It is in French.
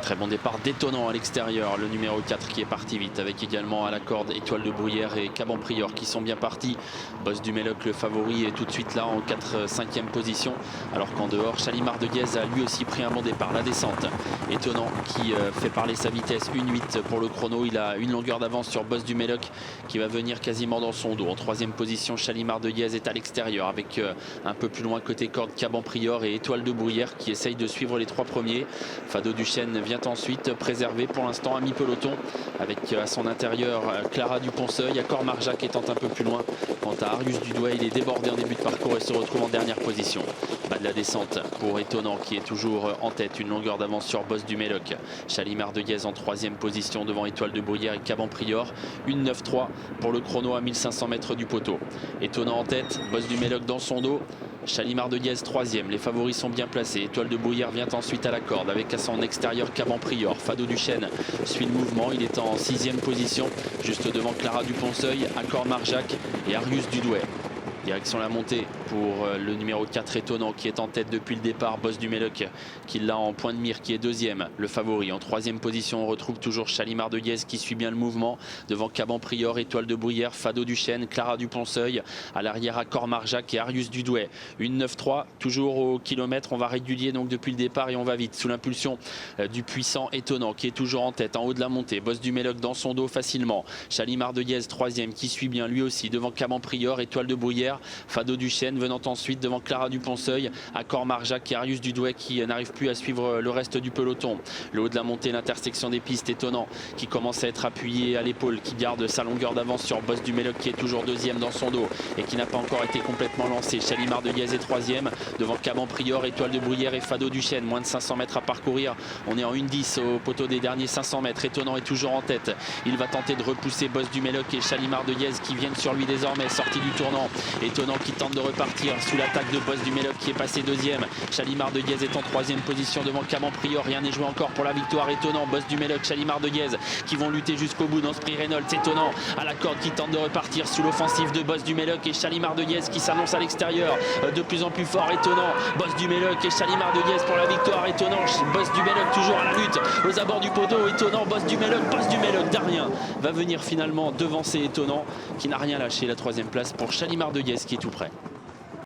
Très bon départ d'étonnant à l'extérieur, le numéro 4 qui est parti vite, avec également à la corde Étoile de Bruyère et Caban-Prior qui sont bien partis. Boss du Méloc, le favori, est tout de suite là en 5e position, alors qu'en dehors, Chalimard de Guèze a lui aussi pris un bon départ. La descente, étonnant, qui fait parler sa vitesse, 1,8 pour le chrono. Il a une longueur d'avance sur Boss du Méloc qui va venir quasiment dans son dos. En 3e position, Chalimard de Guèze est à l'extérieur, avec un peu plus loin côté corde Caban-Prior et Étoile de Bruyère qui essaye de suivre les 3 premiers. Fado Duchesne vient ensuite préservé pour l'instant à mi-peloton, avec à son intérieur Clara Dupont-Seuil. Accor Marjac étant un peu plus loin. Quant à Arius Dudouet, il est débordé en début de parcours et se retrouve en dernière position. Bas de la descente pour Étonnant qui est toujours en tête, une longueur d'avance sur Boss du Méloc. Chalimard de Guèze en 3e position devant Étoile de Bruyère et Caban-Prior. 1,9,3 pour le chrono à 1500 mètres du poteau. Étonnant en tête, Boss du Méloc dans son dos. Chalimard de Guèze 3e, les favoris sont bien placés. Étoile de Bruyère vient ensuite à la corde avec à son extérieur Caban-Prior. Fado Duchesne suit le mouvement, il est en 6e position, juste devant Clara Dupont-Seuil, Accor Marjac et Arius Dudouet. Direction la montée pour le numéro 4 Étonnant qui est en tête depuis le départ. Boss du Méloc qui l'a en point de mire, qui est 2e. Le favori en 3e position, on retrouve toujours Chalimard de Guèze qui suit bien le mouvement. Devant Caban-Prior, Étoile de Bruyère, Fado Duchesne, Clara Dupont-Seuil. À l'arrière, Accor Marjac et Arius Dudouet. 1,9,3 toujours au kilomètre. On va régulier donc depuis le départ et on va vite. Sous l'impulsion du puissant Étonnant qui est toujours en tête en haut de la montée. Boss du Méloc dans son dos facilement. Chalimard de Guèze 3e qui suit bien lui aussi devant Caban-Prior, Étoile de Bruyère. Fado Duchesne venant ensuite devant Clara Dupont-Seuil, Accor Marjac et Arius Dudouet qui n'arrive plus à suivre le reste du peloton. Le haut de la montée, l'intersection des pistes, Étonnant qui commence à être appuyé à l'épaule, qui garde sa longueur d'avance sur Boss du Méloc qui est toujours 2e dans son dos et qui n'a pas encore été complètement lancé. Chalimard de Guèze est 3e devant Caban-Prior, Étoile de Bruyère et Fado Duchesne. Moins de 500 mètres à parcourir. On est en 1,10 au poteau des derniers 500 mètres. Étonnant est toujours en tête. Il va tenter de repousser Boss du Méloc et Chalimard de Guèze qui viennent sur lui désormais, sorti du tournant. Étonnant qui tente de repartir sous l'attaque de Boss du Méloc qui est passé 2e. Chalimard de Guèze est en 3e position devant Caban-Prior. Rien n'est joué encore pour la victoire. Étonnant, Boss du Méloc, Chalimard de Guèze qui vont lutter jusqu'au bout dans ce prix Reynolds. Étonnant à la corde qui tente de repartir sous l'offensive de Boss du Méloc et Chalimard de Guèze qui s'annonce à l'extérieur de plus en plus fort. Étonnant, Boss du Méloc et Chalimard de Guèze pour la victoire. Étonnant, Boss du Méloc toujours à la lutte aux abords du poteau. Étonnant, Boss du Méloc Darien va venir finalement devancer Étonnant qui n'a rien lâché. La 3e place pour Chalimard de Guèze qui est tout près.